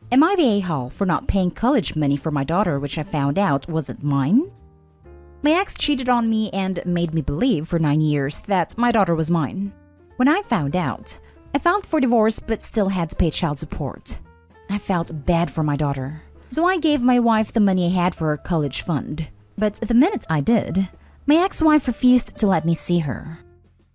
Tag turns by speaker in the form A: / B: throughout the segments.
A: Am I the a-hole for not paying college money for my daughter, which I found out wasn't mine? My ex cheated on me and made me believe for 9 years that my daughter was mine. When I found out, I filed for divorce but still had to pay child support. I felt bad for my daughter, so I gave my wife the money I had for her college fund. But the minute I did, my ex-wife refused to let me see her.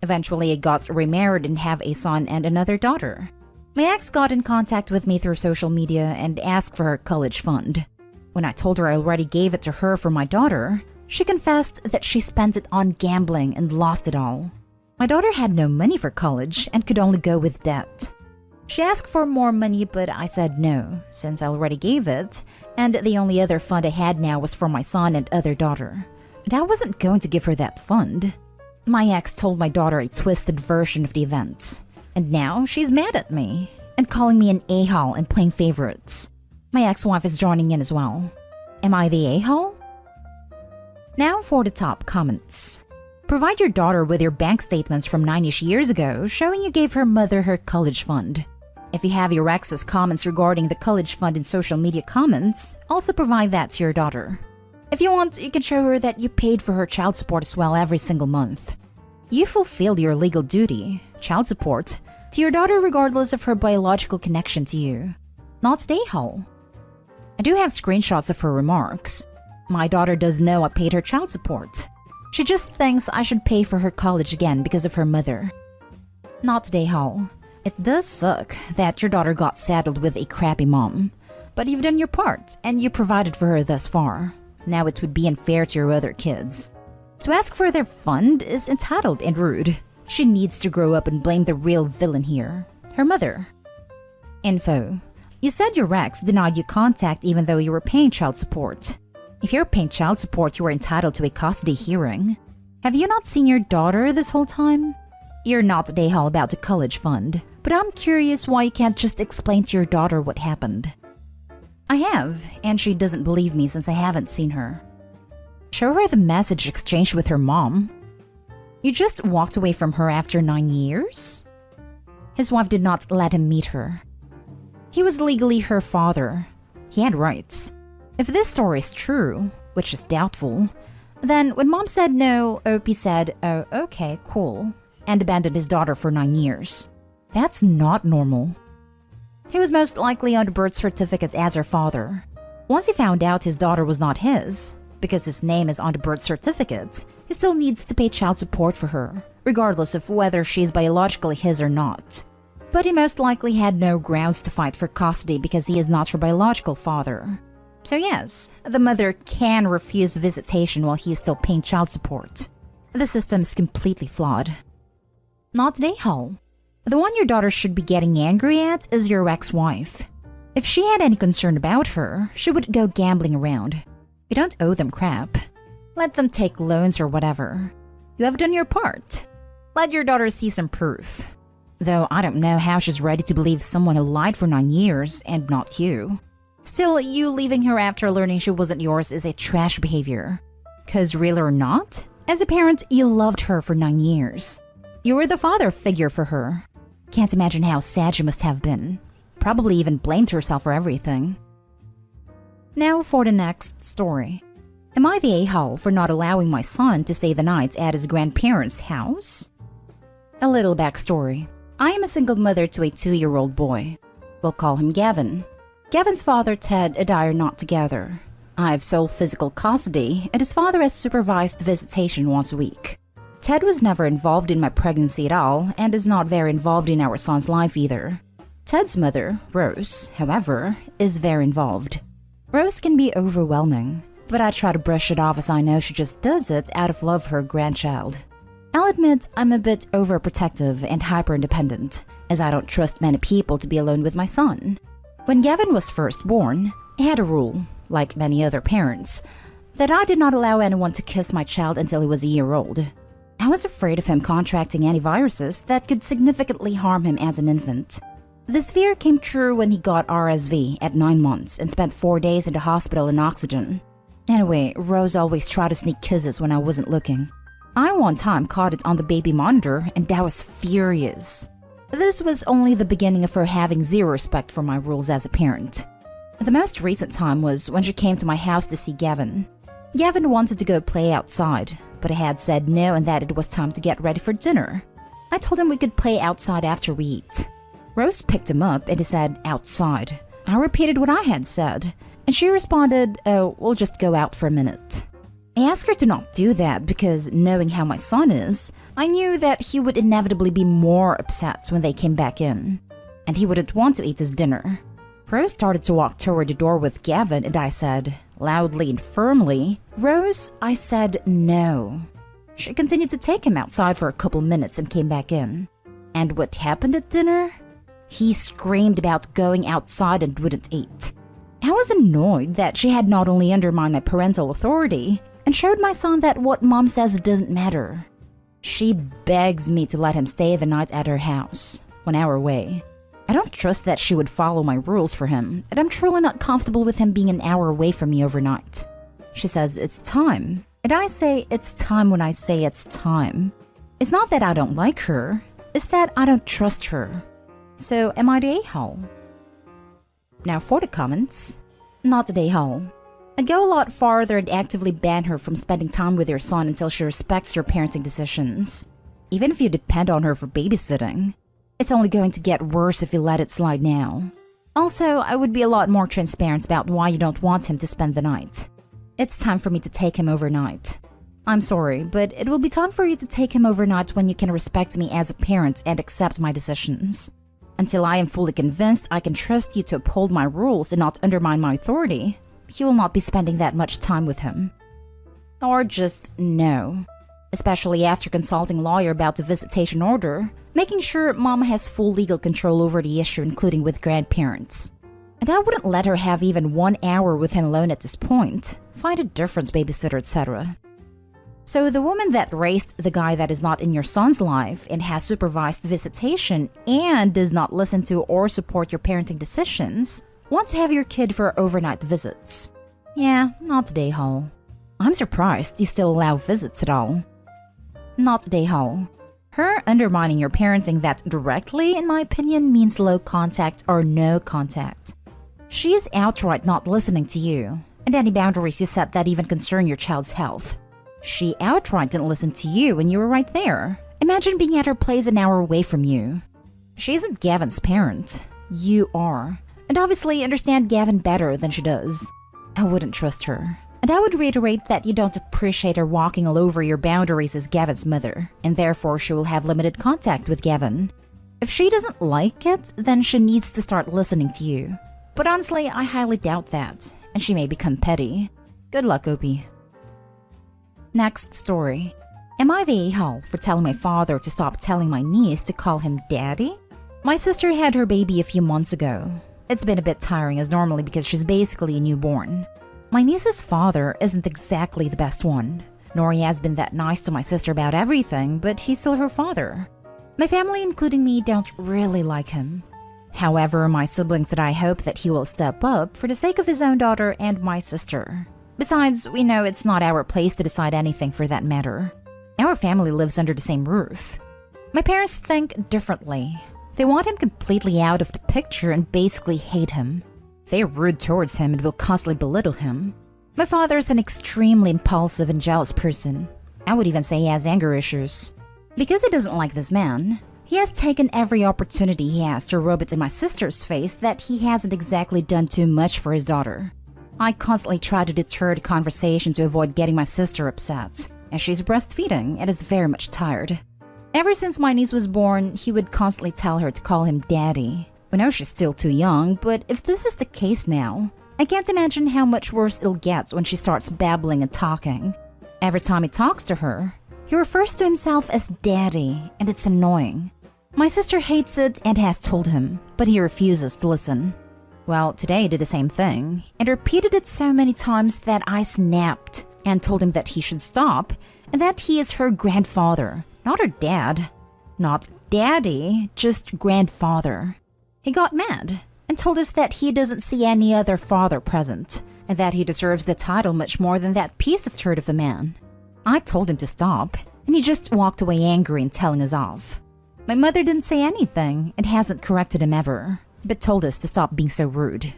A: Eventually, I got remarried and have a son and another daughter. My ex got in contact with me through social media and asked for her college fund. When I told her I already gave it to her for my daughter, she confessed that she spent it on gambling and lost it all. My daughter had no money for college and could only go with debt. She asked for more money, but I said no, since I already gave it, and the only other fund I had now was for my son and other daughter. And I wasn't going to give her that fund. My ex told my daughter a twisted version of the event. And now she's mad at me and calling me an a-hole and playing favorites. My ex-wife is joining in as well. Am I the a-hole? Now for the top comments. Provide your daughter with your bank statements from 9-ish years ago showing you gave her mother her college fund. If you have your ex's comments regarding the college fund in social media comments, also provide that to your daughter. If you want, you can show her that you paid for her child support as well every single month. You fulfilled your legal duty, child support, to your daughter regardless of her biological connection to you. Not an a-hole. I do have screenshots of her remarks. My daughter does know I paid her child support. She just thinks I should pay for her college again because of her mother. Not an a-hole. It does suck that your daughter got saddled with a crappy mom. But you've done your part, and you provided for her thus far. Now it would be unfair to your other kids. To ask for their fund is entitled and rude. She needs to grow up and blame the real villain here, her mother. Info. You said your ex denied you contact even though you were paying child support. If you're paying child support, you are entitled to a custody hearing. Have you not seen your daughter this whole time? You're not a a-hole about the college fund, but I'm curious why you can't just explain to your daughter what happened. I have, and she doesn't believe me since I haven't seen her. Show her the message exchanged with her mom. You just walked away from her after 9 years? His wife did not let him meet her. He was legally her father. He had rights. If this story is true, which is doubtful, then when mom said no, Opie said, "Oh, okay, cool," and abandoned his daughter for 9 years. That's not normal. He was most likely on the birth certificate as her father. Once he found out his daughter was not his, because his name is on the birth certificate, he still needs to pay child support for her, regardless of whether she is biologically his or not. But he most likely had no grounds to fight for custody because he is not her biological father. So yes, the mother can refuse visitation while he is still paying child support. The system is completely flawed. Not an a-hole. The one your daughter should be getting angry at is your ex-wife. If she had any concern about her, she would go gambling around. You don't owe them crap. Let them take loans or whatever. You have done your part. Let your daughter see some proof. Though I don't know how she's ready to believe someone who lied for 9 years and not you. Still, you leaving her after learning she wasn't yours is a trash behavior. 'Cause real or not, as a parent, you loved her for 9 years. You were the father figure for her. Can't imagine how sad she must have been. Probably even blamed herself for everything. Now for the next story. Am I the a-hole for not allowing my son to stay the night at his grandparents' house? A little backstory. I am a single mother to a 2-year-old boy. We'll call him Gavin. Gavin's father, Ted, and I are not together. I have sole physical custody, and his father has supervised visitation once a week. Ted was never involved in my pregnancy at all, and is not very involved in our son's life either. Ted's mother, Rose, however, is very involved. Rose can be overwhelming, but I try to brush it off as I know she just does it out of love for her grandchild. I'll admit I'm a bit overprotective and hyper-independent, as I don't trust many people to be alone with my son. When Gavin was first born, I had a rule, like many other parents, that I did not allow anyone to kiss my child until he was a year old. I was afraid of him contracting any viruses that could significantly harm him as an infant. This fear came true when he got RSV at 9 months and spent 4 days in the hospital in oxygen. Anyway, Rose always tried to sneak kisses when I wasn't looking. I one time caught it on the baby monitor and I was furious. This was only the beginning of her having zero respect for my rules as a parent. The most recent time was when she came to my house to see Gavin. Gavin wanted to go play outside, but I had said no and that it was time to get ready for dinner. I told him we could play outside after we eat. Rose picked him up and he said, outside. I repeated what I had said, and she responded, oh, we'll just go out for a minute. I asked her to not do that because, knowing how my son is, I knew that he would inevitably be more upset when they came back in, and he wouldn't want to eat his dinner. Rose started to walk toward the door with Gavin, and I said, loudly and firmly, Rose, I said no. She continued to take him outside for a couple minutes and came back in. And what happened at dinner? He screamed about going outside and wouldn't eat. I was annoyed that she had not only undermined my parental authority, and showed my son that what mom says doesn't matter. She begs me to let him stay the night at her house, 1 hour away. I don't trust that she would follow my rules for him, and I'm truly not comfortable with him being an hour away from me overnight. She says it's time, and I say it's time when I say it's time. It's not that I don't like her, it's that I don't trust her. So am I the a-hole? Now for the comments. Not the a-hole. I'd go a lot farther and actively ban her from spending time with your son until she respects your parenting decisions. Even if you depend on her for babysitting. It's only going to get worse if you let it slide now. Also, I would be a lot more transparent about why you don't want him to spend the night. It's time for me to take him overnight. I'm sorry, but it will be time for you to take him overnight when you can respect me as a parent and accept my decisions. Until I am fully convinced I can trust you to uphold my rules and not undermine my authority, you will not be spending that much time with him. Or just no. Especially after consulting a lawyer about the visitation order, making sure mom has full legal control over the issue, including with grandparents. And I wouldn't let her have even 1 hour with him alone at this point. Find a different babysitter, etc. So the woman that raised the guy that is not in your son's life and has supervised visitation and does not listen to or support your parenting decisions want to have your kid for overnight visits. Yeah, not today, Hall. I'm surprised you still allow visits at all. Not today, Hall. Her undermining your parenting that directly, in my opinion, means low contact or no contact. She is outright not listening to you, and any boundaries you set that even concern your child's health. She outright didn't listen to you when you were right there. Imagine being at her place an hour away from you. She isn't Gavin's parent. You are. And obviously understand Gavin better than she does. I wouldn't trust her. And I would reiterate that you don't appreciate her walking all over your boundaries as Gavin's mother, and therefore she will have limited contact with Gavin. If she doesn't like it, then she needs to start listening to you. But honestly, I highly doubt that, and she may become petty. Good luck, Opie. Next story. Am I the a-hole for telling my father to stop telling my niece to call him daddy? My sister had her baby a few months ago. It's been a bit tiring as normally because she's basically a newborn. My niece's father isn't exactly the best one, nor he has been that nice to my sister about everything, but he's still her father. My family, including me, don't really like him. However, my siblings and I hope that he will step up for the sake of his own daughter and my sister. Besides, we know it's not our place to decide anything for that matter. Our family lives under the same roof. My parents think differently. They want him completely out of the picture and basically hate him. They are rude towards him and will constantly belittle him. My father is an extremely impulsive and jealous person. I would even say he has anger issues. Because he doesn't like this man, he has taken every opportunity he has to rub it in my sister's face that he hasn't exactly done too much for his daughter. I constantly try to deter the conversation to avoid getting my sister upset, as she's breastfeeding and is very much tired. Ever since my niece was born, he would constantly tell her to call him daddy. We know she's still too young, but if this is the case now, I can't imagine how much worse it'll get when she starts babbling and talking. Every time he talks to her, he refers to himself as daddy, and it's annoying. My sister hates it and has told him, but he refuses to listen. Well, today he did the same thing, and repeated it so many times that I snapped and told him that he should stop, and that he is her grandfather, not her dad. Not daddy, just grandfather. He got mad and told us that he doesn't see any other father present, and that he deserves the title much more than that piece of turd of a man. I told him to stop, and he just walked away angry and telling us off. My mother didn't say anything and hasn't corrected him ever, but told us to stop being so rude.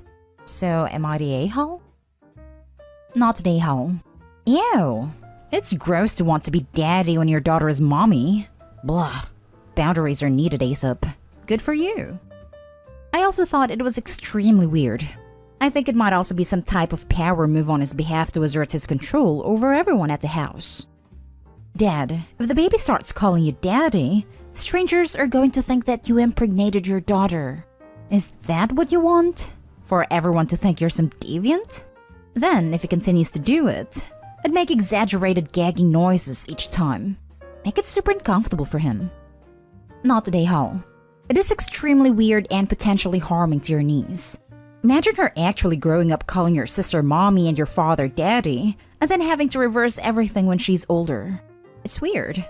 A: So, am I the a-hole? Not the a-hole. Ew. It's gross to want to be daddy when your daughter is mommy. Blah. Boundaries are needed ASAP. Good for you. I also thought it was extremely weird. I think it might also be some type of power move on his behalf to assert his control over everyone at the house. Dad, if the baby starts calling you daddy, strangers are going to think that you impregnated your daughter. Is that what you want? For everyone to think you're some deviant? Then, if he continues to do it, I'd make exaggerated gagging noises each time. Make it super uncomfortable for him. Not the a-hole. It is extremely weird and potentially harming to your niece. Imagine her actually growing up calling your sister mommy and your father daddy, and then having to reverse everything when she's older. It's weird.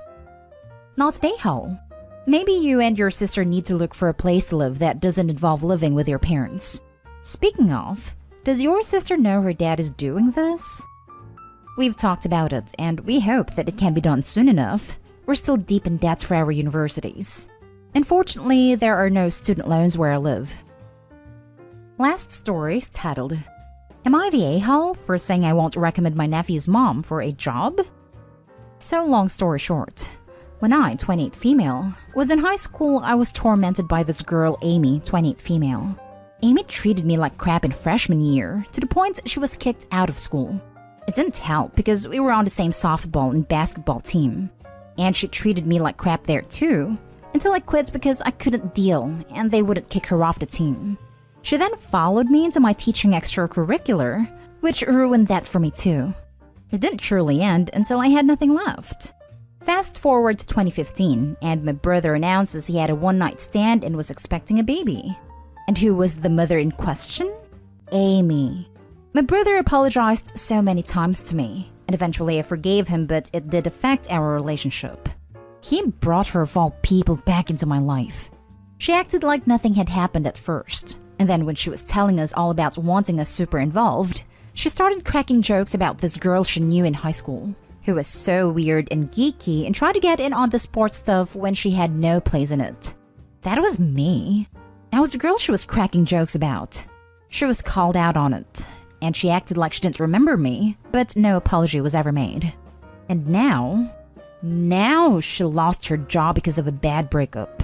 A: Not the a-hole. Maybe you and your sister need to look for a place to live that doesn't involve living with your parents. Speaking of, does your sister know her dad is doing this? We've talked about it, and we hope that it can be done soon enough. We're still deep in debt for our universities. Unfortunately, there are no student loans where I live. Last story is titled, Am I the a-hole for saying I won't recommend my nephew's mom for a job? So long story short, when I, 28 female, was in high school, I was tormented by this girl Amy, 28 female. Amy treated me like crap in freshman year, to the point she was kicked out of school. It didn't help because we were on the same softball and basketball team. And she treated me like crap there too, until I quit because I couldn't deal and they wouldn't kick her off the team. She then followed me into my teaching extracurricular, which ruined that for me too. It didn't truly end until I had nothing left. Fast forward to 2015, and my brother announces he had a one-night stand and was expecting a baby. And who was the mother in question? Amy. My brother apologized so many times to me, and eventually I forgave him, but it did affect our relationship. He brought her of all people back into my life. She acted like nothing had happened at first, and then when she was telling us all about wanting us super involved, she started cracking jokes about this girl she knew in high school, who was so weird and geeky and tried to get in on the sports stuff when she had no place in it. That was me. I was the girl she was cracking jokes about. She was called out on it, and she acted like she didn't remember me, but no apology was ever made. And now she lost her job because of a bad breakup.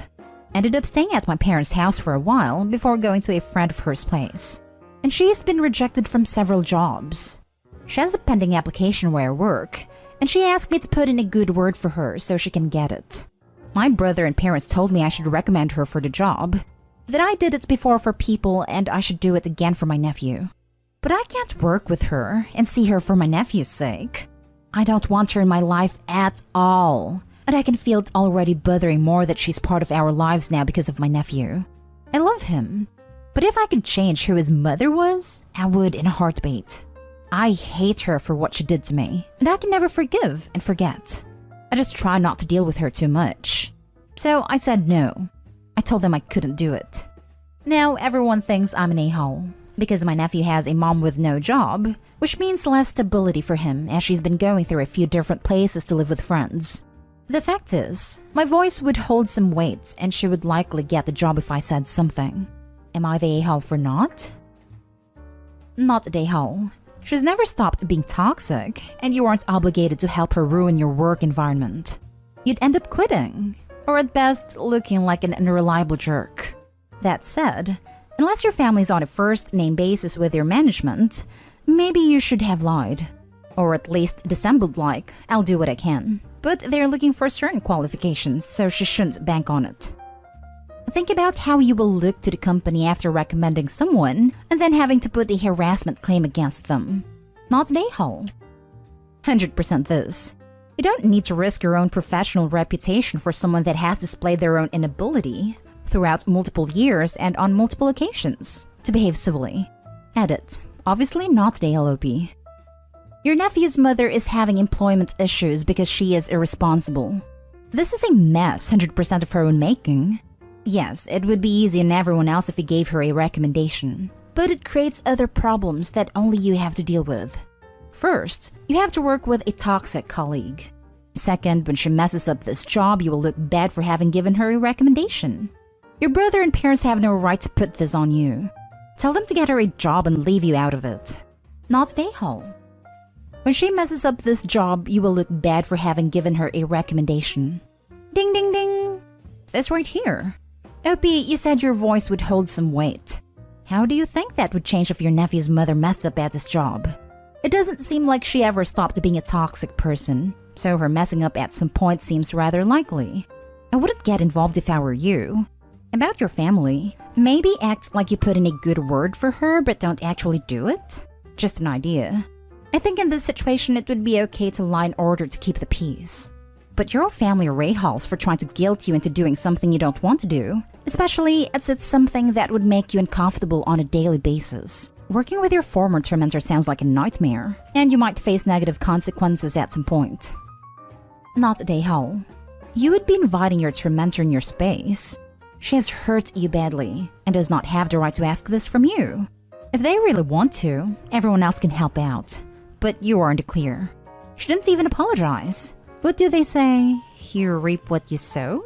A: Ended up staying at my parents' house for a while before going to a friend of hers' place. And she's been rejected from several jobs. She has a pending application where I work, and she asked me to put in a good word for her so she can get it. My brother and parents told me I should recommend her for the job, that I did it before for people and I should do it again for my nephew. But I can't work with her and see her for my nephew's sake. I don't want her in my life at all. And I can feel it already bothering more that she's part of our lives now because of my nephew. I love him. But if I could change who his mother was, I would in a heartbeat. I hate her for what she did to me, and I can never forgive and forget. I just try not to deal with her too much. So I said no. I told them I couldn't do it. Now everyone thinks I'm an a-hole, because my nephew has a mom with no job, which means less stability for him as she's been going through a few different places to live with friends. The fact is, my voice would hold some weight and she would likely get the job if I said something. Am I the a-hole for not? Not the a-hole. She's never stopped being toxic, and you aren't obligated to help her ruin your work environment. You'd end up quitting, or at best looking like an unreliable jerk. That said, unless your family's on a first-name basis with your management, maybe you should have lied. Or at least dissembled like, I'll do what I can. But they're looking for certain qualifications, so she shouldn't bank on it. Think about how you will look to the company after recommending someone and then having to put a harassment claim against them. Not an a-hole. 100% this. You don't need to risk your own professional reputation for someone that has displayed their own inability throughout multiple years and on multiple occasions to behave civilly. Edit. Obviously not the LOP. Your nephew's mother is having employment issues because she is irresponsible. This is a mess 100% of her own making. Yes, it would be easy on everyone else if you gave her a recommendation, but it creates other problems that only you have to deal with. First, you have to work with a toxic colleague. Second, when she messes up this job, you will look bad for having given her a recommendation. Your brother and parents have no right to put this on you. Tell them to get her a job and leave you out of it. Not an a-hole. When she messes up this job, you will look bad for having given her a recommendation. Ding ding ding! This right here. OP, you said your voice would hold some weight. How do you think that would change if your nephew's mother messed up at his job? It doesn't seem like she ever stopped being a toxic person, so her messing up at some point seems rather likely. I wouldn't get involved if I were you. About your family, maybe act like you put in a good word for her but don't actually do it? Just an idea. I think in this situation it would be okay to lie in order to keep the peace. But your family are a-holes for trying to guilt you into doing something you don't want to do, especially as it's something that would make you uncomfortable on a daily basis. Working with your former tormentor sounds like a nightmare, and you might face negative consequences at some point. Not a a-hole. You would be inviting your tormentor in your space. She has hurt you badly, and does not have the right to ask this from you. If they really want to, everyone else can help out, but you are in the clear. She didn't even apologize. What do they say? You reap what you sow?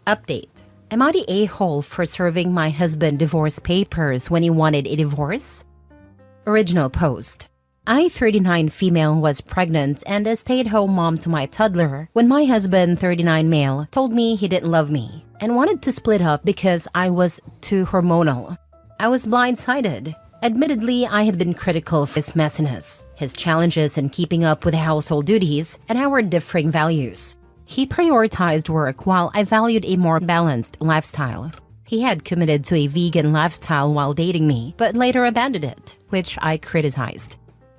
B: Update. Am I the a-hole for serving my husband divorce papers when he wanted a divorce? Original post. I, 39 female, was pregnant and a stay-at-home mom to my toddler when my husband, 39 male, told me he didn't love me and wanted to split up because I was too hormonal. I was blindsided. Admittedly, I had been critical of his messiness, his challenges in keeping up with household duties, and our differing values. He prioritized work while I valued a more balanced lifestyle. He had committed to a vegan lifestyle while dating me, but later abandoned it, which I criticized.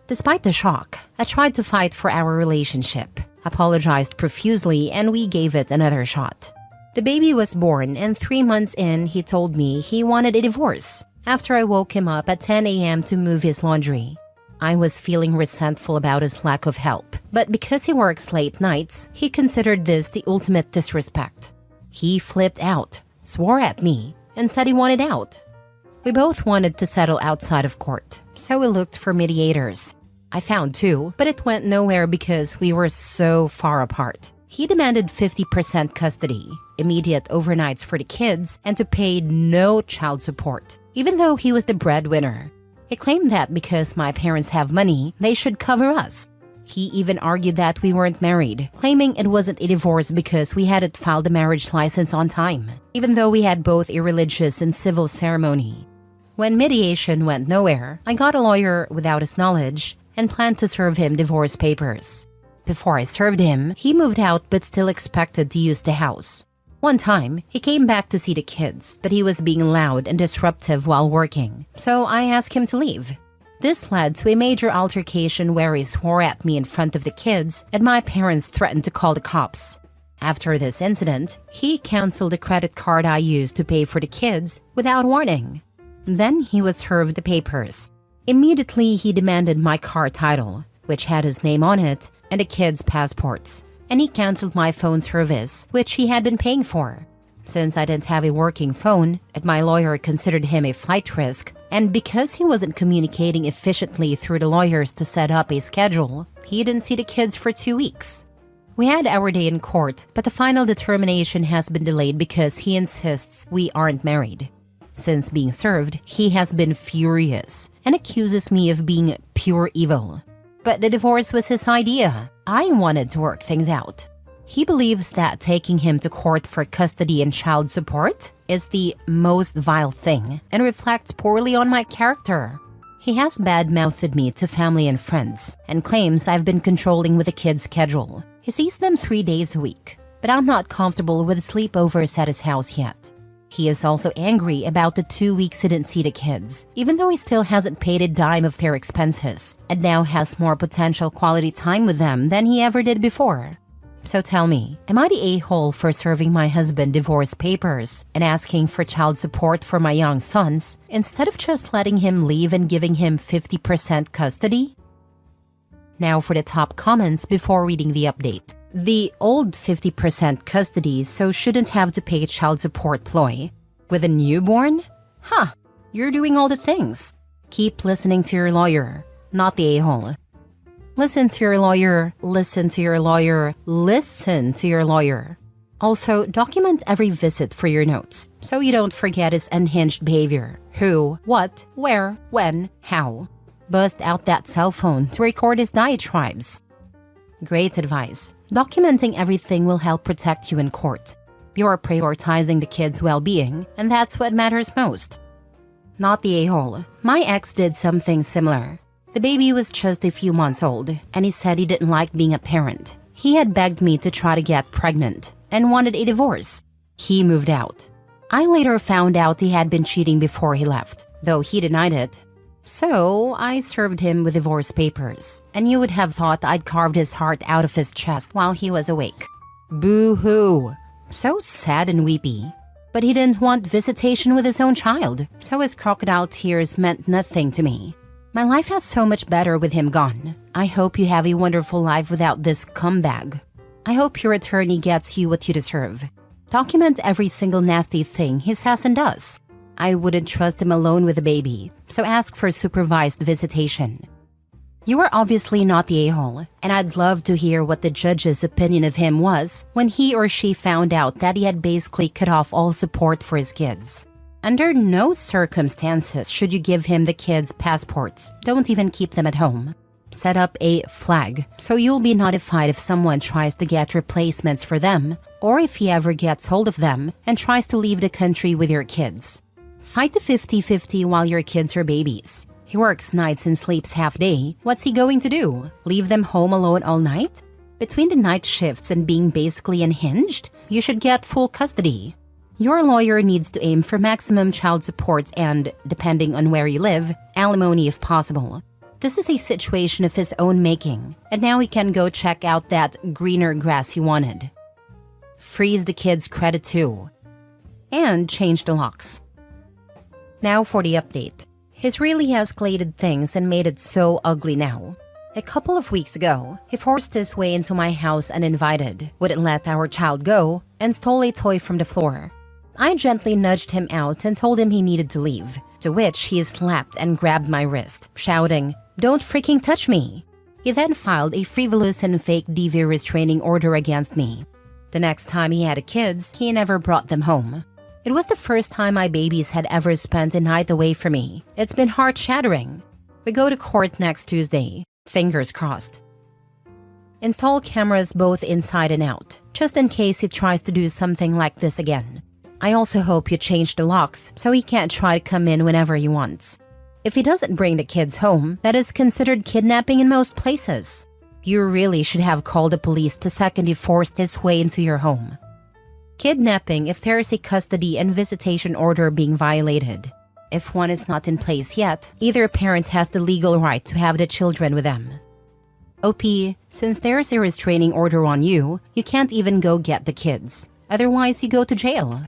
B: Despite the shock, I tried to fight for our relationship, apologized profusely, and we gave it another shot. The baby was born, and 3 months in, he told me he wanted a divorce after I woke him up at 10 a.m. to move his laundry. I was feeling resentful about his lack of help, but because he works late nights, he considered this the ultimate disrespect. He flipped out, swore at me, and said he wanted out. We both wanted to settle outside of court, so we looked for mediators. I found 2, but it went nowhere because we were so far apart. He demanded 50% custody, immediate overnights for the kids, and to pay no child support, even though he was the breadwinner. He claimed that because my parents have money, they should cover us. He even argued that we weren't married, claiming it wasn't a divorce because we hadn't filed the marriage license on time, even though we had both a religious and civil ceremony. When mediation went nowhere, I got a lawyer without his knowledge and planned to serve him divorce papers. Before I served him, he moved out but still expected to use the house. One time, he came back to see the kids, but he was being loud and disruptive while working, so I asked him to leave. This led to a major altercation where he swore at me in front of the kids, and my parents threatened to call the cops. After this incident, he canceled the credit card I used to pay for the kids without warning. Then he was served the papers. Immediately, he demanded my car title, which had his name on it, and the kids' passports. And he canceled my phone service, which he had been paying for. Since I didn't have a working phone, and my lawyer considered him a flight risk, and because he wasn't communicating efficiently through the lawyers to set up a schedule, he didn't see the kids for 2 weeks. We had our day in court, but the final determination has been delayed because he insists we aren't married. Since being served, he has been furious and accuses me of being pure evil. But the divorce was his idea. I wanted to work things out. He believes that taking him to court for custody and child support is the most vile thing and reflects poorly on my character. He has bad-mouthed me to family and friends and claims I've been controlling with the kids' schedule. He sees them 3 days a week, but I'm not comfortable with sleepovers at his house yet. He is also angry about the 2 weeks he didn't see the kids, even though he still hasn't paid a dime of their expenses, and now has more potential quality time with them than he ever did before. So tell me, am I the a-hole for serving my husband divorce papers and asking for child support for my young sons, instead of just letting him leave and giving him 50% custody? Now for the top comments before reading the update. The old 50% custody, so shouldn't have to pay child support ploy. With a newborn? Huh, you're doing all the things. Keep listening to your lawyer, not the a-hole. Listen to your lawyer, listen to your lawyer, listen to your lawyer. Also, document every visit for your notes, so you don't forget his unhinged behavior. Who, what, where, when, how. Bust out that cell phone to record his diatribes. Great advice. Documenting everything will help protect you in court. You're prioritizing the kid's well-being, and that's what matters most. Not the a-hole. My ex did something similar. The baby was just a few months old, and he said he didn't like being a parent. He had begged me to try to get pregnant and wanted a divorce. He moved out. I later found out he had been cheating before he left, though he denied it. So I served him with divorce papers, and you would have thought I'd carved his heart out of his chest while he was awake. Boo-hoo. So sad and weepy. But he didn't want visitation with his own child, so his crocodile tears meant nothing to me. My life has so much better with him gone. I hope you have a wonderful life without this scumbag. I hope your attorney gets you what you deserve. Document every single nasty thing he says and does. I wouldn't trust him alone with a baby, so ask for supervised visitation. You are obviously not the a-hole, and I'd love to hear what the judge's opinion of him was when he or she found out that he had basically cut off all support for his kids. Under no circumstances should you give him the kids' passports. Don't even keep them at home. Set up a flag so you'll be notified if someone tries to get replacements for them, or if he ever gets hold of them and tries to leave the country with your kids. Fight the 50-50 while your kids are babies. He works nights and sleeps half day. What's he going to do? Leave them home alone all night? Between the night shifts and being basically unhinged, you should get full custody. Your lawyer needs to aim for maximum child support and, depending on where you live, alimony if possible. This is a situation of his own making, and now he can go check out that greener grass he wanted. Freeze the kid's credit too. And change the locks. Now for the update. He's really escalated things and made it so ugly now. A couple of weeks ago, he forced his way into my house uninvited, wouldn't let our child go, and stole a toy from the floor. I gently nudged him out and told him he needed to leave, to which he slapped and grabbed my wrist, shouting, "Don't freaking touch me!" He then filed a frivolous and fake DV restraining order against me. The next time he had kids, he never brought them home. It was the first time my babies had ever spent a night away from me. It's been heart-shattering. We go to court next Tuesday. Fingers crossed. Install cameras both inside and out, just in case he tries to do something like this again. I also hope you change the locks so he can't try to come in whenever he wants. If he doesn't bring the kids home, that is considered kidnapping in most places. You really should have called the police the second he forced his way into your home. Kidnapping if there is a custody and visitation order being violated. If one is not in place yet, either parent has the legal right to have the children with them. OP, since there's a restraining order on you, you can't even go get the kids. Otherwise, you go to jail.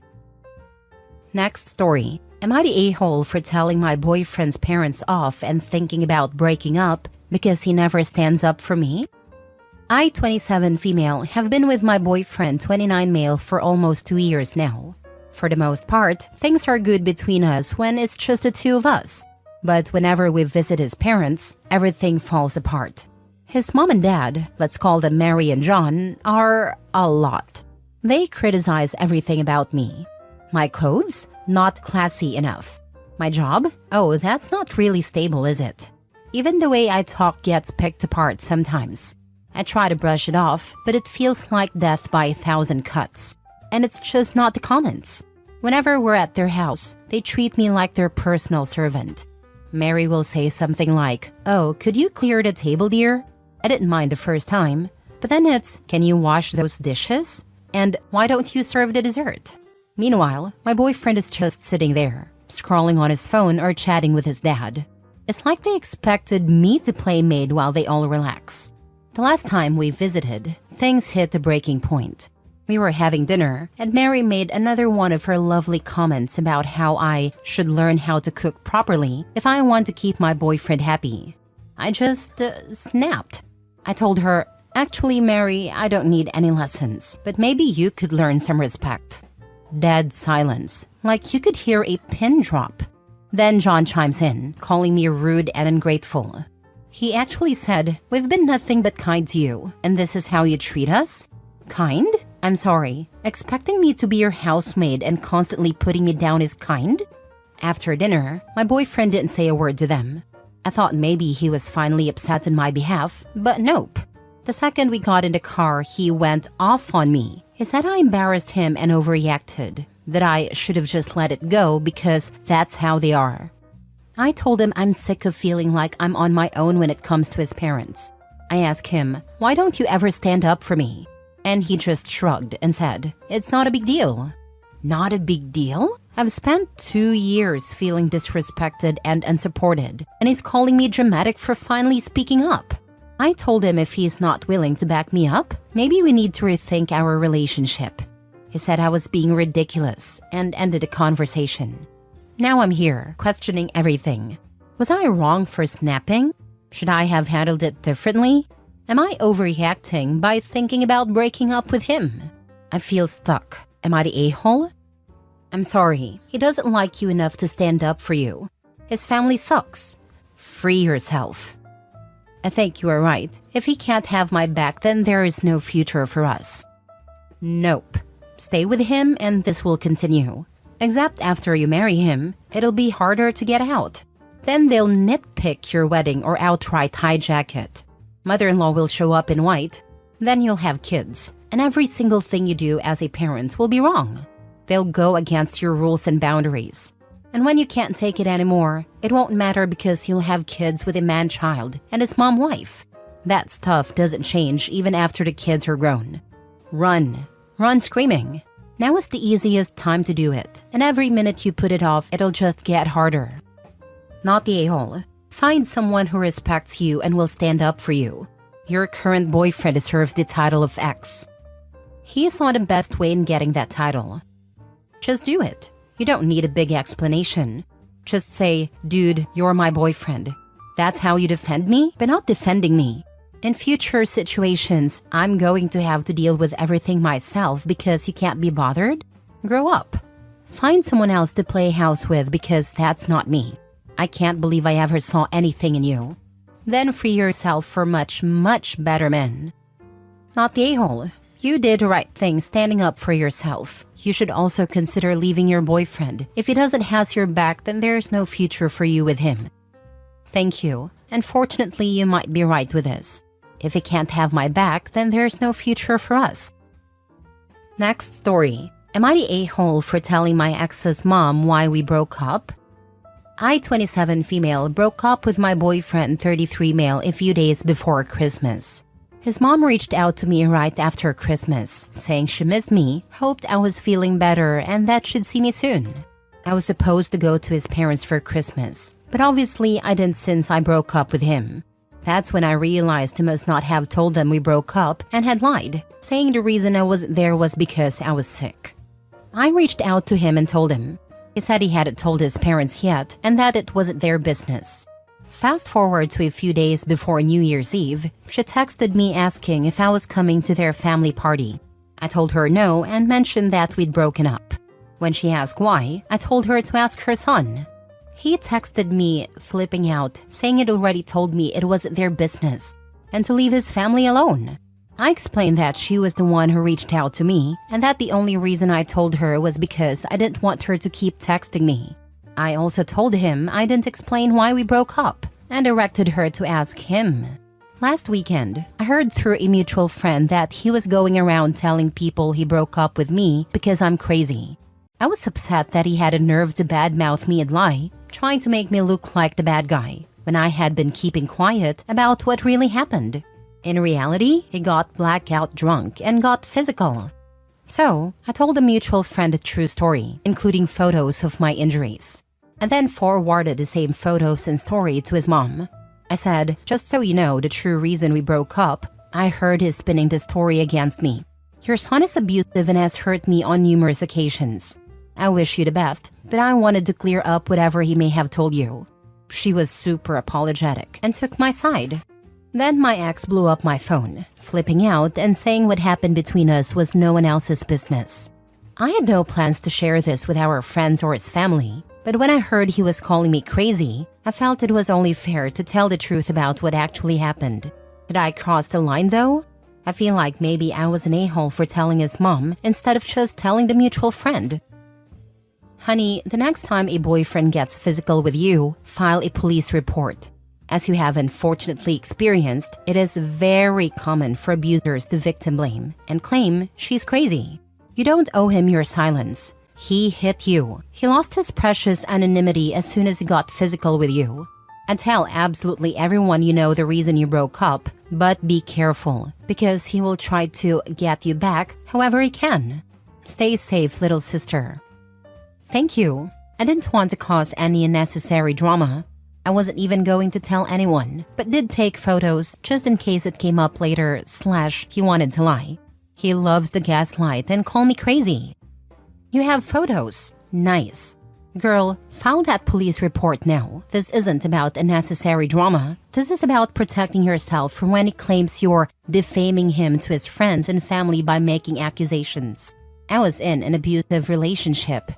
B: Next story. Am I the a-hole for telling my boyfriend's parents off and thinking about breaking up because he never stands up for me? I, 27 female, have been with my boyfriend, 29 male, for almost 2 years now. For the most part, things are good between us when it's just the two of us. But whenever we visit his parents, everything falls apart. His mom and dad, let's call them Mary and John, are a lot. They criticize everything about me. My clothes? Not classy enough. My job? Oh, that's not really stable, is it? Even the way I talk gets picked apart sometimes. I try to brush it off, but it feels like death by 1,000 cuts. And it's just not the comments. Whenever we're at their house, they treat me like their personal servant. Mary will say something like, "Oh, could you clear the table, dear?" I didn't mind the first time, but then it's, "Can you wash those dishes?" And "Why don't you serve the dessert?" Meanwhile, my boyfriend is just sitting there, scrolling on his phone or chatting with his dad. It's like they expected me to play maid while they all relax. The last time we visited, things hit a breaking point. We were having dinner, and Mary made another one of her lovely comments about how I should learn how to cook properly if I want to keep my boyfriend happy. I just snapped. I told her, Actually, Mary, I don't need any lessons, but maybe you could learn some respect. Dead silence, like you could hear a pin drop. Then John chimes in, calling me rude and ungrateful. He actually said, "We've been nothing but kind to you, and this is how you treat us? Kind? I'm sorry. Expecting me to be your housemaid and constantly putting me down is kind?" After dinner, my boyfriend didn't say a word to them. I thought maybe he was finally upset on my behalf, but nope. The second we got in the car, he went off on me. He said I embarrassed him and overreacted, that I should have just let it go because that's how they are. I told him I'm sick of feeling like I'm on my own when it comes to his parents. I asked him, "Why don't you ever stand up for me?" And he just shrugged and said, "It's not a big deal." Not a big deal? I've spent 2 years feeling disrespected and unsupported, and he's calling me dramatic for finally speaking up. I told him if he's not willing to back me up, maybe we need to rethink our relationship. He said I was being ridiculous and ended the conversation. Now I'm here, questioning everything. Was I wrong for snapping? Should I have handled it differently? Am I overreacting by thinking about breaking up with him? I feel stuck. Am I the a-hole? I'm sorry, he doesn't like you enough to stand up for you. His family sucks. Free yourself. I think you are right. If he can't have my back, then there is no future for us. Nope. Stay with him and this will continue. Except after you marry him, it'll be harder to get out. Then they'll nitpick your wedding or outright hijack it. Mother-in-law will show up in white. Then you'll have kids. And every single thing you do as a parent will be wrong. They'll go against your rules and boundaries. And when you can't take it anymore, it won't matter because you'll have kids with a man-child and his mom-wife. That stuff doesn't change even after the kids are grown. Run. Run screaming. Now is the easiest time to do it, and every minute you put it off, it'll just get harder. Not the a-hole. Find someone who respects you and will stand up for you. Your current boyfriend deserves the title of ex. He's not the best way in getting that title. Just do it. You don't need a big explanation. Just say, "Dude, you're my boyfriend." That's how you defend me, but not defending me. In future situations, I'm going to have to deal with everything myself because you can't be bothered. Grow up. Find someone else to play house with because that's not me. I can't believe I ever saw anything in you. Then free yourself for much, much better men. Not the a-hole. You did the right thing standing up for yourself. You should also consider leaving your boyfriend. If he doesn't have your back, then there's no future for you with him. Thank you. Unfortunately, you might be right with this. If he can't have my back, then there's no future for us. Next story. Am I the a-hole for telling my ex's mom why we broke up? I, 27 female, broke up with my boyfriend, 33 male, a few days before Christmas. His mom reached out to me right after Christmas, saying she missed me, hoped I was feeling better, and that she'd see me soon. I was supposed to go to his parents for Christmas, but obviously I didn't since I broke up with him. That's when I realized he must not have told them we broke up and had lied, saying the reason I wasn't there was because I was sick. I reached out to him and told him. He said he hadn't told his parents yet and that it wasn't their business. Fast forward to a few days before New Year's Eve, she texted me asking if I was coming to their family party. I told her no and mentioned that we'd broken up. When she asked why, I told her to ask her son. He texted me, flipping out, saying he'd already told me it wasn't their business, and to leave his family alone. I explained that she was the one who reached out to me, and that the only reason I told her was because I didn't want her to keep texting me. I also told him I didn't explain why we broke up, and directed her to ask him. Last weekend, I heard through a mutual friend that he was going around telling people he broke up with me because I'm crazy. I was upset that he had a nerve to badmouth me and lie, trying to make me look like the bad guy, when I had been keeping quiet about what really happened. In reality, he got blackout drunk and got physical. So, I told a mutual friend a true story, including photos of my injuries, and then forwarded the same photos and story to his mom. I said, "Just so you know the true reason we broke up, I heard he's spinning the story against me. Your son is abusive and has hurt me on numerous occasions. I wish you the best, but I wanted to clear up whatever he may have told you." She was super apologetic and took my side. Then my ex blew up my phone, flipping out and saying what happened between us was no one else's business. I had no plans to share this with our friends or his family, but when I heard he was calling me crazy, I felt it was only fair to tell the truth about what actually happened. Did I cross the line though? I feel like maybe I was an a-hole for telling his mom instead of just telling the mutual friend. Honey, the next time a boyfriend gets physical with you, file a police report. As you have unfortunately experienced, it is very common for abusers to victim blame and claim she's crazy. You don't owe him your silence. He hit you. He lost his precious anonymity as soon as he got physical with you. And tell absolutely everyone you know the reason you broke up, but be careful, because he will try to get you back however he can. Stay safe, little sister. Thank you. I didn't want to cause any unnecessary drama. I wasn't even going to tell anyone, but did take photos just in case it came up later / he wanted to lie. He loves to gaslight and call me crazy. You have photos. Nice. Girl, file that police report now. This isn't about unnecessary drama. This is about protecting yourself from when he claims you're defaming him to his friends and family by making accusations. I was in an abusive relationship.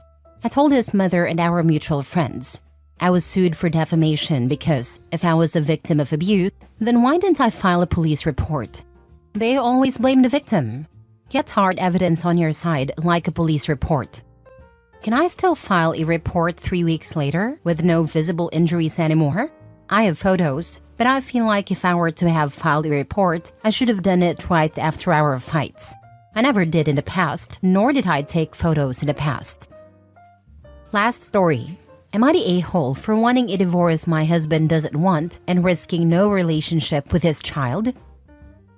B: I told his mother and our mutual friends. I was sued for defamation because if I was a victim of abuse, then why didn't I file a police report? They always blame the victim. Get hard evidence on your side, like a police report. Can I still file a report 3 weeks later with no visible injuries anymore? I have photos, but I feel like if I were to have filed a report, I should have done it right after our fights. I never did in the past, nor did I take photos in the past. Last story. Am I the a-hole for wanting a divorce my husband doesn't want and risking no relationship with his child?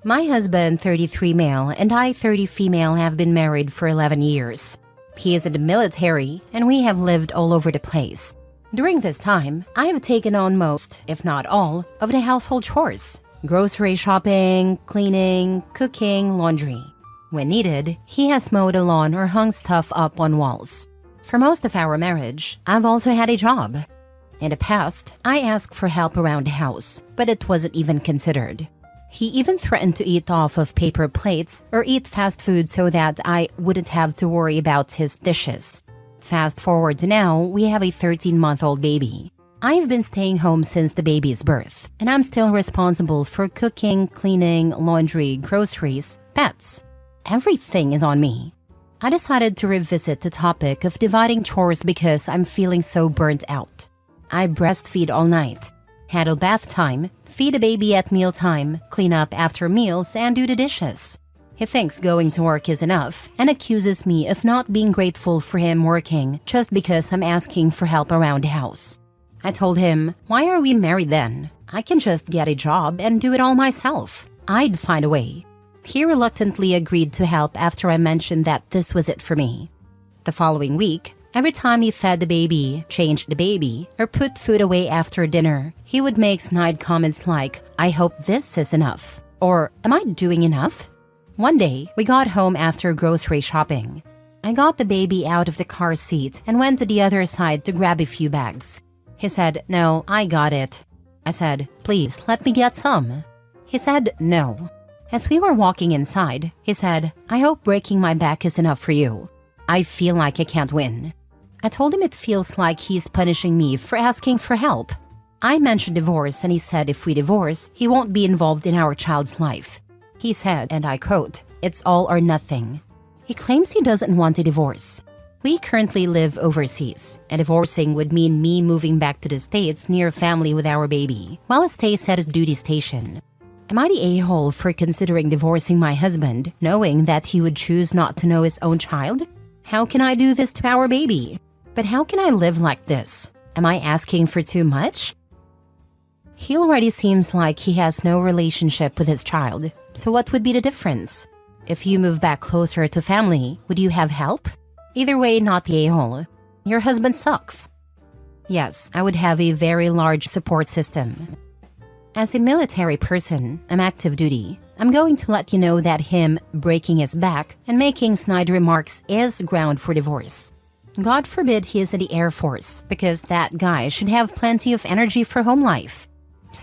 B: My husband, 33 male, and I, 30 female, have been married for 11 years. He is in the military, and we have lived all over the place. During this time, I have taken on most, if not all, of the household chores. Grocery shopping, cleaning, cooking, laundry. When needed, he has mowed the lawn or hung stuff up on walls. For most of our marriage, I've also had a job. In the past, I asked for help around the house, but it wasn't even considered. He even threatened to eat off of paper plates or eat fast food so that I wouldn't have to worry about his dishes. Fast forward to now, we have a 13-month-old baby. I've been staying home since the baby's birth, and I'm still responsible for cooking, cleaning, laundry, groceries, pets. Everything is on me. I decided to revisit the topic of dividing chores because I'm feeling so burnt out. I breastfeed all night, handle bath time, feed a baby at mealtime, clean up after meals, and do the dishes. He thinks going to work is enough and accuses me of not being grateful for him working just because I'm asking for help around the house. I told him, why are we married then? I can just get a job and do it all myself. I'd find a way. He reluctantly agreed to help after I mentioned that this was it for me. The following week, every time he fed the baby, changed the baby, or put food away after dinner, he would make snide comments like, I hope this is enough, or am I doing enough? One day, we got home after grocery shopping. I got the baby out of the car seat and went to the other side to grab a few bags. He said, no, I got it. I said, please, let me get some. He said, no. As we were walking inside, he said, I hope breaking my back is enough for you. I feel like I can't win. I told him it feels like he's punishing me for asking for help. I mentioned divorce and he said if we divorce, he won't be involved in our child's life. He said, and I quote, it's all or nothing. He claims he doesn't want a divorce. We currently live overseas, and divorcing would mean me moving back to the States near family with our baby, while he stays at his duty station. Am I the a-hole for considering divorcing my husband, knowing that he would choose not to know his own child? How can I do this to our baby? But how can I live like this? Am I asking for too much? He already seems like he has no relationship with his child, so what would be the difference? If you move back closer to family, would you have help? Either way, not the a-hole. Your husband sucks. Yes, I would have a very large support system. As a military person, I'm active duty. I'm going to let you know that him breaking his back and making snide remarks is ground for divorce. God forbid he is in the Air Force, because that guy should have plenty of energy for home life.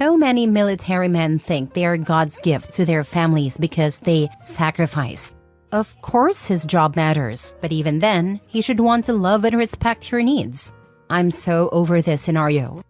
B: So many military men think they are God's gift to their families because they sacrifice. Of course his job matters, but even then, he should want to love and respect your needs. I'm so over this scenario.